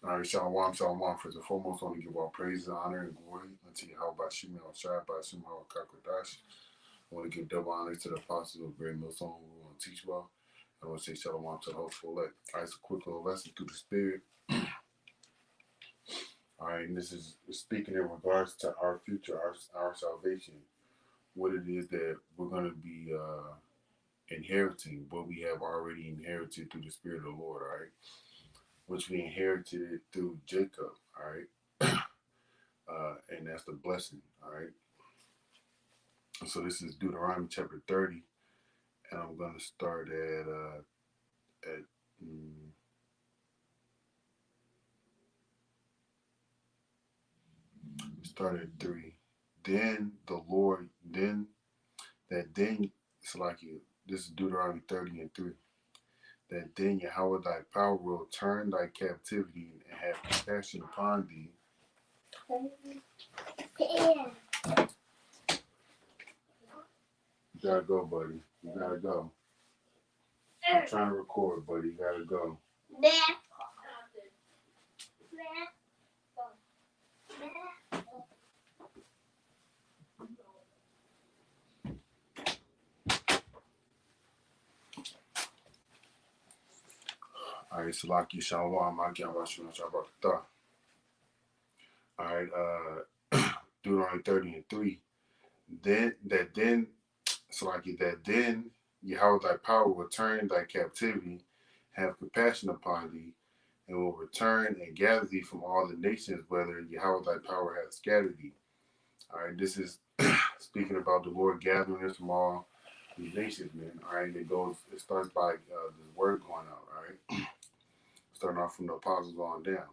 All right, shalom, shalom. First and foremost, I want to give all praise, honor, and glory unto Yahweh Shimei Shai by Shimei Kakadash. I want to give double honor to the apostles of Great Millstone who want to teach well. I want to say shalom to the hopeful elect. All right, it's a quick little lesson through the Spirit. All right, and this is speaking in regards to our future, our salvation, what it is that we're going to be inheriting, what we have already inherited through the Spirit of the Lord, all right, which we inherited through Jacob, all right, and that's the blessing, all right. So this is Deuteronomy chapter 30, and I'm going to start at start at 3. Then the Lord, then it's like you. This is Deuteronomy 30 and 3. That then Yahweh thy power will turn thy captivity and have compassion upon thee. You gotta go, buddy. You gotta go. I'm trying to record, buddy. You gotta go. All right, Salaki Shalom, Makian Bashuna Shabbatah. All right, Deuteronomy 30 and 3. Then, Salaki, that then Yahweh thy power will turn thy captivity, have compassion upon thee, and will return and gather thee from all the nations, whether Yahweh thy power hath scattered thee. All right, this is speaking about the Lord gathering us from all these nations, man. All right, it starts by the word going out, all right? Starting off from the apostles on down.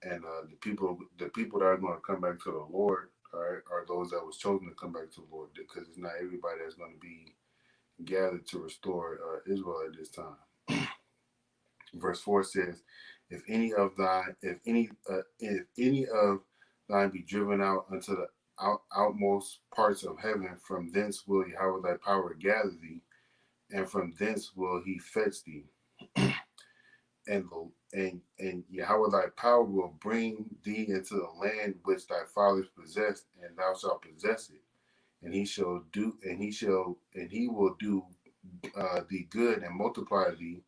And the people that are going to come back to the Lord, all right, are those that was chosen to come back to the Lord, because it's not everybody that's going to be gathered to restore Israel at this time. Verse 4 says, if any of thine be driven out unto the outmost parts of heaven, from thence will Yahweh thy power gather thee, and from thence will he fetch thee. And Yahweh thy power will bring thee into the land which thy fathers possessed, and thou shalt possess it. And he will do thee good and multiply thee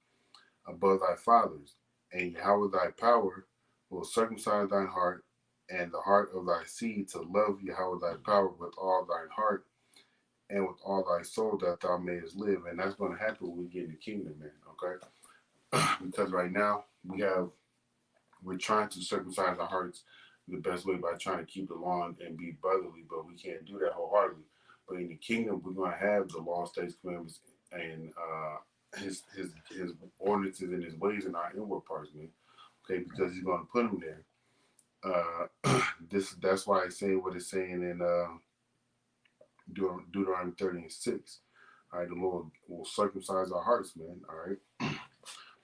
above thy fathers. And Yahweh thy power will circumcise thine heart and the heart of thy seed to love Yahweh thy power with all thine heart and with all thy soul, that thou mayest live. And that's going to happen when we get in the kingdom, man, okay? Because right now we're trying to circumcise our hearts the best way by trying to keep the law and be brotherly, but we can't do that wholeheartedly. But in the kingdom, we're going to have the law, statutes, commandments, and his ordinances and his ways in our inward parts, man. Okay, because he's going to put them there. That's why it's saying what it's saying in Deuteronomy 30 and 6. All right, the Lord will circumcise our hearts, man. All right, the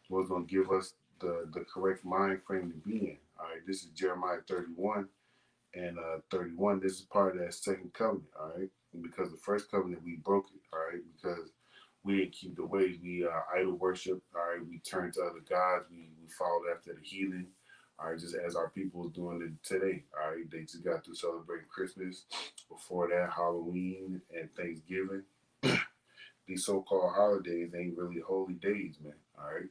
Lord's going to give us the correct mind frame to be in. All right, this is Jeremiah 31 and 31. This is part of that second covenant. All right, and because the first covenant we broke it. All right, because we didn't keep the ways. We idol worship. All right, we turned to other gods. We followed after the heathen. All right, just as our people is doing it today. All right, they just got to celebrate Christmas. Before that, Halloween and Thanksgiving. These so-called holidays ain't really holy days, man. All right.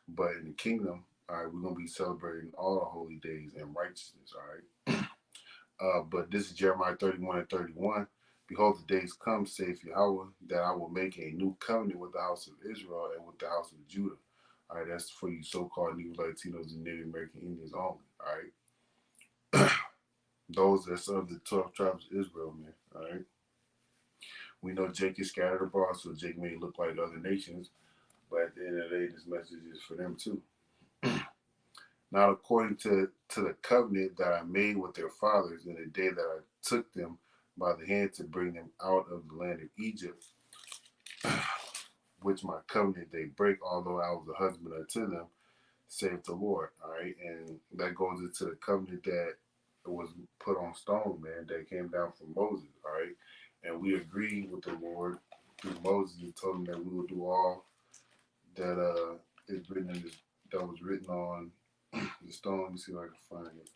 But in the kingdom, all right, we're going to be celebrating all the holy days in righteousness, all right? But this is Jeremiah 31 and 31. Behold, the days come, saith Yahweh, that I will make a new covenant with the house of Israel and with the house of Judah. All right, that's for you so-called Negro Latinos and Native American Indians only, all right? Those that's of the 12 tribes of Israel, man, all right? We know Jake is scattered abroad, so Jake may look like other nations, but at the end of the day, this message is for them too. Not according to the covenant that I made with their fathers in the day that I took them by the hand to bring them out of the land of Egypt, which my covenant they break, although I was a husband unto them, saith the Lord. All right, and that goes into the covenant that was put on stone, man, that came down from Moses. All right, and we agreed with the Lord through Moses and told him that we will do all that is written in that was written on the stone. Let me see if I can find it.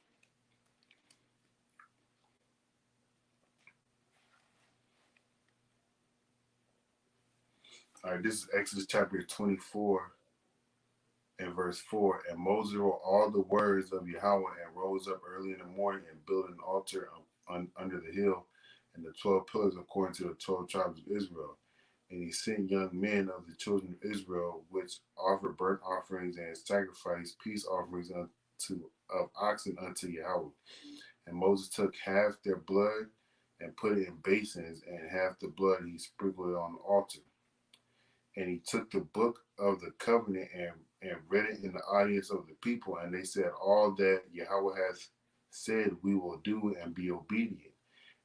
All right, this is Exodus chapter 24 and verse 4. And Moses wrote all the words of Yahweh and rose up early in the morning and built an altar under the hill and the 12 pillars according to the 12 tribes of Israel. And he sent young men of the children of Israel, which offered burnt offerings and sacrificed peace offerings of oxen unto Yahweh. And Moses took half their blood and put it in basins, and half the blood he sprinkled it on the altar. And he took the book of the covenant and read it in the audience of the people, and they said, all that Yahweh has said we will do and be obedient.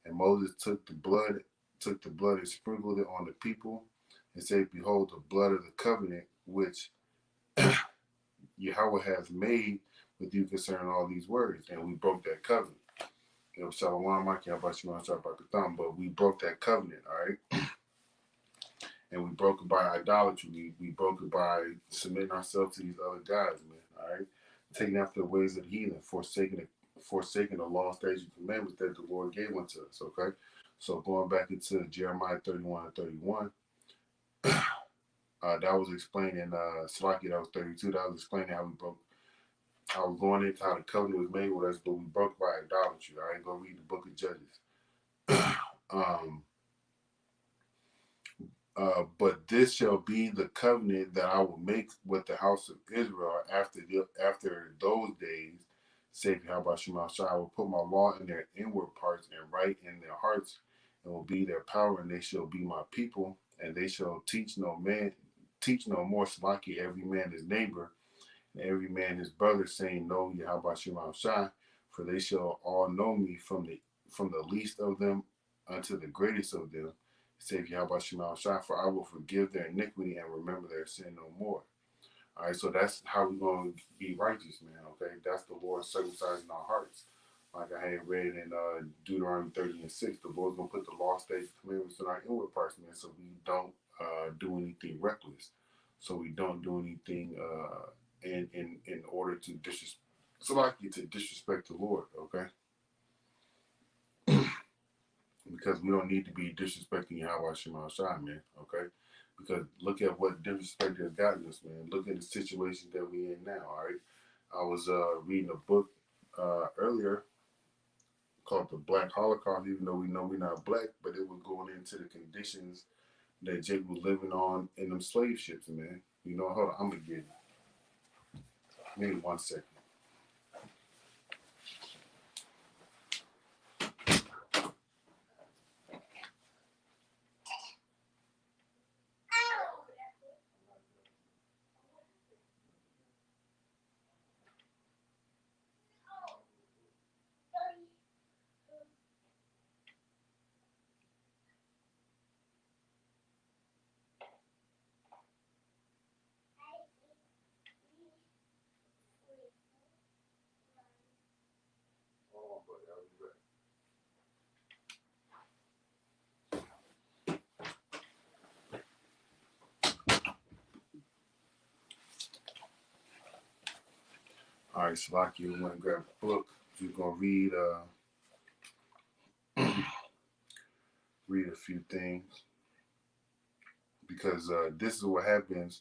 And Moses took the blood and sprinkled it on the people, and said, behold, the blood of the covenant which Yahweh has made with you concerning all these words. And we broke that covenant. You know, Shalom, Maki, but we broke that covenant, all right? And we broke it by idolatry. We broke it by submitting ourselves to these other gods, man. All right, taking after the ways of the heathen, forsaking the law, statutes, and commandments that the Lord gave unto us. Okay, so going back into Jeremiah 31 and 31, that was explaining Salaki, that was 32. That was explaining how we broke, how we're going into how the covenant was made with us, but we broke by idolatry. All right, go read the book of Judges. um, but this shall be the covenant that I will make with the house of Israel after those days, saith Yahweh Shema Shai. I will put my law in their inward parts and write in their hearts, and will be their power, and they shall be my people, and they shall teach no more Salaki, every man his neighbor, and every man his brother, saying, Know Yahweh Shema Shai, for they shall all know me from the least of them unto the greatest of them. Save Yahweh Shema Shai, for I will forgive their iniquity and remember their sin no more. All right, so that's how we're going to be righteous, man, okay? That's the Lord circumcising our hearts. Like I had read in Deuteronomy 30 and 6, the Lord's going to put the law, statutes, commandments in our inward parts, man, so we don't do anything reckless. So we don't do anything in order to disrespect the Lord, okay? Because we don't need to be disrespecting Yahweh Shema Shai, man, okay? Because look at what disrespect has gotten us, man. Look at the situation that we're in now, all right? I was reading a book earlier called The Black Holocaust, even though we know we're not black, but it was going into the conditions that Jake was living on in them slave ships, man. You know, hold on, I'm going to get it. Maybe 1 second. All right, Salaki, you want to grab a book. You're going to read a few things, because this is what happens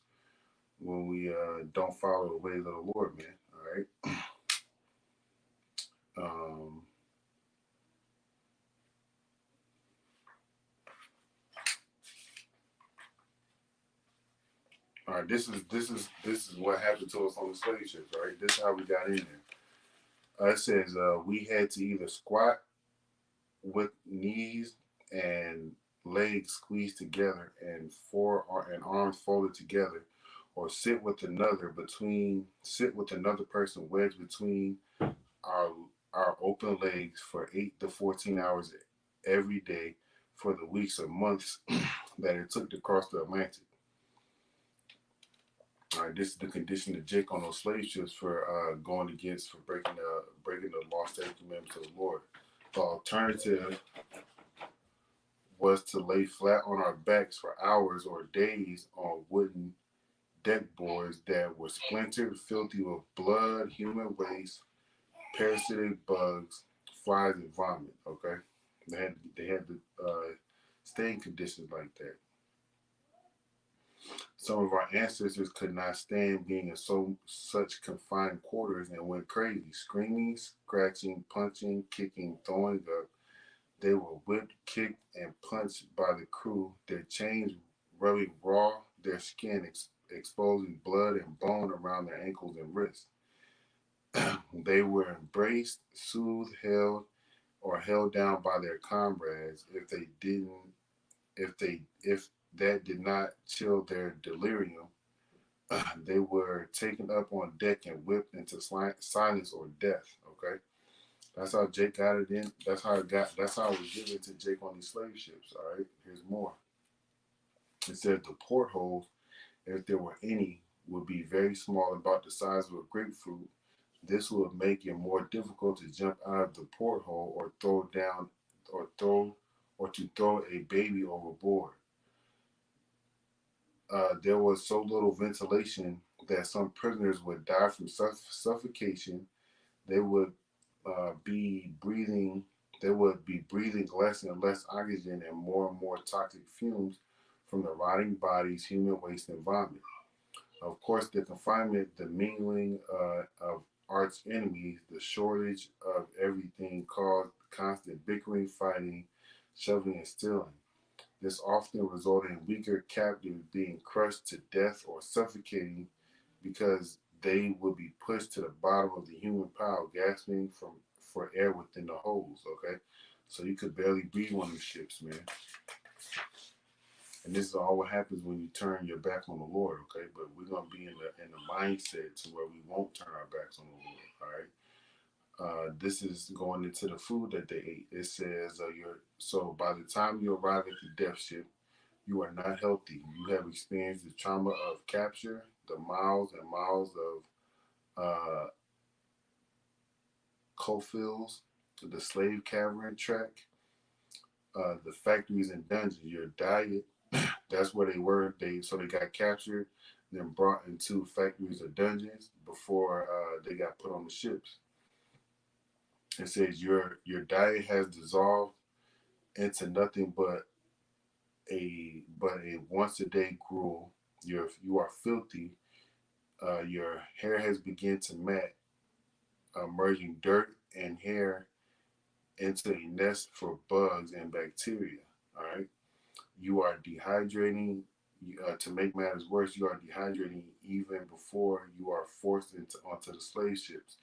when we don't follow the ways of the Lord, man. All right. Um, all right. This is what happened to us on the slave ships. Right. This is how we got in there. It says we had to either squat with knees and legs squeezed together and arms folded together, or sit with another person wedged between our our open legs for 8 to 14 hours every day for the weeks or months that it took to cross the Atlantic. All right, this is the condition of Jake on those slave ships for breaking the law, statutes, commandments of the Lord. The alternative was to lay flat on our backs for hours or days on wooden deck boards that were splintered, filthy with blood, human waste, parasitic bugs, flies, and vomit. Okay, they had the stay in conditions like that. Some of our ancestors could not stand being in such confined quarters and went crazy, screaming, scratching, punching, kicking, throwing up. They were whipped, kicked, and punched by the crew, their chains rubbing raw, their skin exposing blood and bone around their ankles and wrists. They were embraced, soothed, held, or held down by their comrades if that did not chill their delirium. They were taken up on deck and whipped into silence or death. Okay, that's how Jake got it in. That's how it got. That's how it was given to Jake on these slave ships. All right, here's more. It said the portholes, if there were any, would be very small, about the size of a grapefruit. This would make it more difficult to jump out of the porthole or throw down, or throw, or to throw a baby overboard. There was so little ventilation that some prisoners would die from suffocation. They would be breathing. They would be breathing less and less oxygen and more toxic fumes from the rotting bodies, human waste, and vomit. Of course, the confinement, the mingling of arch enemies, the shortage of everything caused constant bickering, fighting, shoving, and stealing. This often resulted in weaker captives being crushed to death or suffocating because they would be pushed to the bottom of the human pile, gasping for air within the holes. Okay, so you could barely breathe on these ships, man. And this is all what happens when you turn your back on the Lord. Okay, but we're gonna be in the mindset to where we won't turn our backs on the Lord. All right. This is going into the food that they ate. It says, so by the time you arrive at the death ship, you are not healthy. You have experienced the trauma of capture, the miles and miles of coal fields, the slave caravan track, the factories and dungeons. Your diet, that's where they were. They got captured, then brought into factories or dungeons before they got put on the ships. It says your diet has dissolved into nothing but a once a day gruel. You are filthy. Your hair has begun to mat, merging dirt and hair into a nest for bugs and bacteria. All right. You are dehydrating. To make matters worse, you are dehydrating even before you are forced onto the slave ships,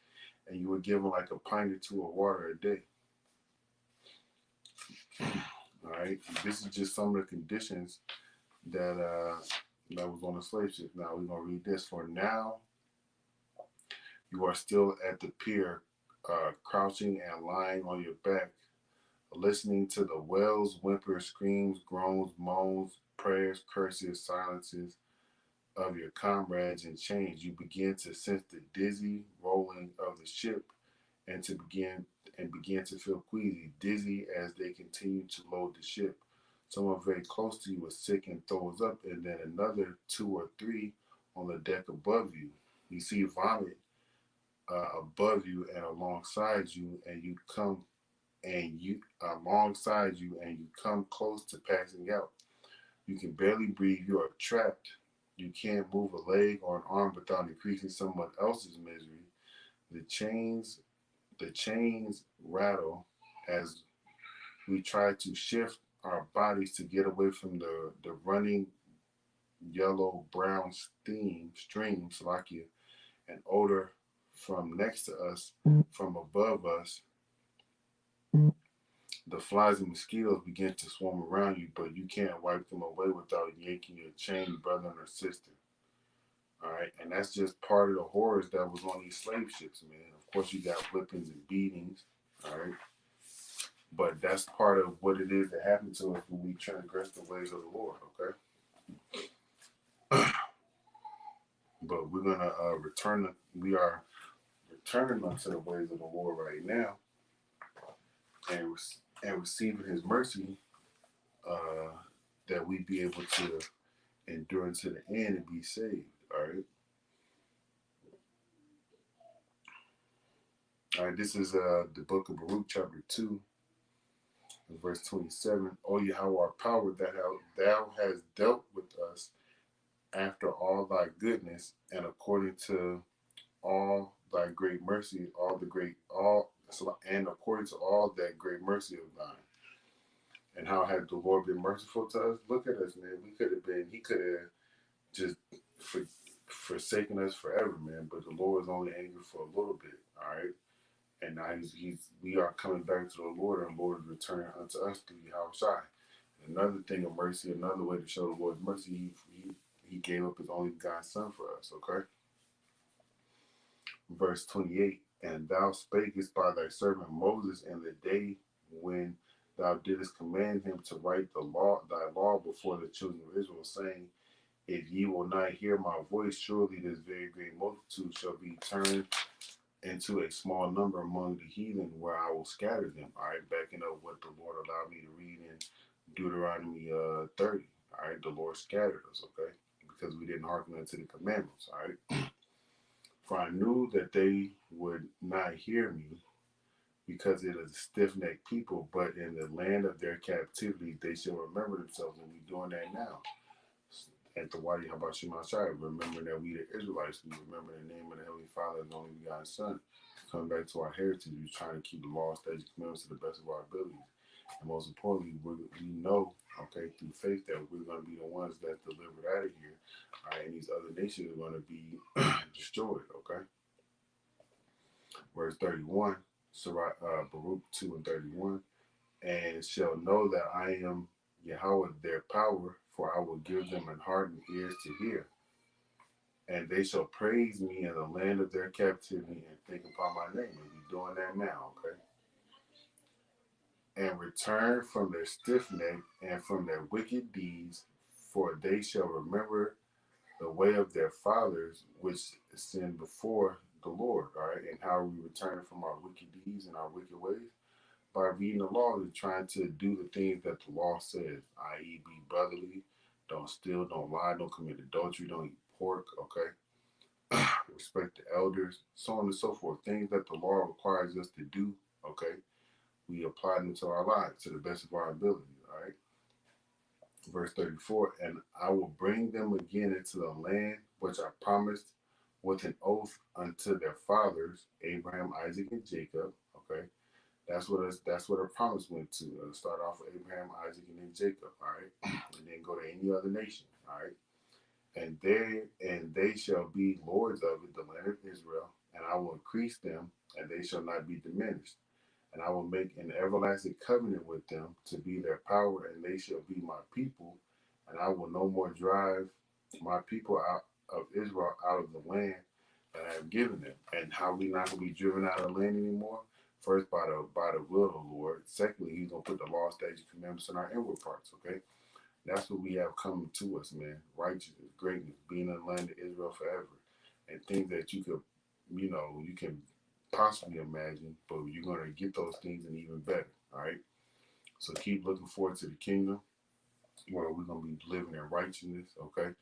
and you were given like a pint or two of water a day. All right. This is just some of the conditions that was on the slave ship. Now we're gonna read this. For now, you are still at the pier, crouching and lying on your back, listening to the wails, whimpers, screams, groans, moans, prayers, curses, silences of your comrades in chains. You begin to sense the dizzy rolling of the ship, and begin to feel queasy, dizzy as they continue to load the ship. Someone very close to you is sick and throws up, and then another two or three on the deck above you. You see vomit above you and alongside you, and you alongside you, and you come close to passing out. You can barely breathe. You are trapped. You can't move a leg or an arm without increasing someone else's misery. The chains, the chains rattle as we try to shift our bodies to get away from the running yellow brown streams, Salakia, and odor from next to us, from above us. The flies and mosquitoes begin to swarm around you, but you can't wipe them away without yanking your chain, brother or sister. All right, and that's just part of the horrors that was on these slave ships, man. Of course, you got whippings and beatings. All right, but that's part of what it is that happened to us when we transgress the ways of the Lord. Okay, but we're gonna return. We are returning unto the ways of the Lord right now, and receiving His mercy, that we be able to endure to the end and be saved. All right. All right. This is the book of Baruch, chapter 2, verse 27. O Yahweh, our power, that thou hast dealt with us after all thy goodness and according to all thy great mercy, and according to all that great mercy of thine. And how had the Lord been merciful to us? Look at us, man. He could have just for, forsaken us forever, man. But the Lord was only angry for a little bit, all right? And now we are coming back to the Lord, and the Lord is returning unto us through Yahushua. Another thing of mercy, another way to show the Lord's mercy, he gave up his only begotten Son for us, okay? Verse 28, and thou spakest by thy servant Moses in the day when thou didst command him to write thy law before the children of Israel, saying, if ye will not hear my voice, surely this very great multitude shall be turned into a small number among the heathen, where I will scatter them. All right, backing up what the Lord allowed me to read in Deuteronomy 30. All right, the Lord scattered us, okay, because we didn't hearken unto the commandments. All right, for I knew that they would not hear me, because it is a stiff-necked people, but in the land of their captivity they shall remember themselves, and we're doing that now. At the Wadi Habashima Shai, remember that we the Israelites, we remember the name of the Heavenly Father and the only begotten Son. Coming back to our heritage, we're trying to keep the law, statutes, commandments to the best of our abilities. And most importantly, we know, okay, through faith that we're going to be the ones that's delivered out of here. All right, and these other nations are going to be destroyed, okay? Verse 31, Baruch 2 and 31, and shall know that I am Yahweh their power, for I will give them an heart and ears to hear. And they shall praise me in the land of their captivity and think upon my name. And we're doing that now, okay? And return from their stiff neck and from their wicked deeds, for they shall remember the way of their fathers, which sinned before the Lord, all right? And how we return from our wicked deeds and our wicked ways? By reading the law and trying to do the things that the law says, i.e., be brotherly, don't steal, don't lie, don't commit adultery, don't eat pork, okay? Respect the elders, so on and so forth. Things that the law requires us to do, okay? We apply them to our lives to the best of our ability, all right? Verse 34, and I will bring them again into the land which I promised with an oath unto their fathers, Abraham, Isaac, and Jacob, okay? That's what a promise went to. Start off with Abraham, Isaac, and then Jacob, all right? And then go to any other nation, all right? And they shall be lords of it, the land of Israel, and I will increase them, and they shall not be diminished. And I will make an everlasting covenant with them to be their power, and they shall be my people, and I will no more drive my people out of Israel out of the land that I have given them. And how we not gonna be driven out of the land anymore? First, by the will of the Lord. Secondly, He's gonna put the law, statutes, commandments in our inward parts. Okay. That's what we have coming to us, man. Righteousness, greatness, being in the land of Israel forever. And things that you could, you can possibly imagine, but you're going to get those things and even better, all right? So keep looking forward to the kingdom where we're going to be living in righteousness, okay?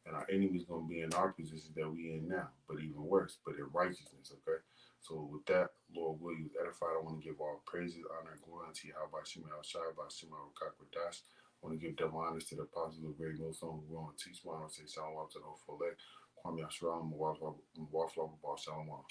And our enemy's going to be in our position that we in now, but even worse, but in righteousness, okay? So with that, Lord, will you edify? I want to give all praises, honor, and glory unto you. How about Shema Shai, by Shema Rakakwadash. I want to give double honors to the apostles of Great Millstone who will teach. I want to say shalom to the whole Folek. Kwame Yashram, Mawaf Shalom.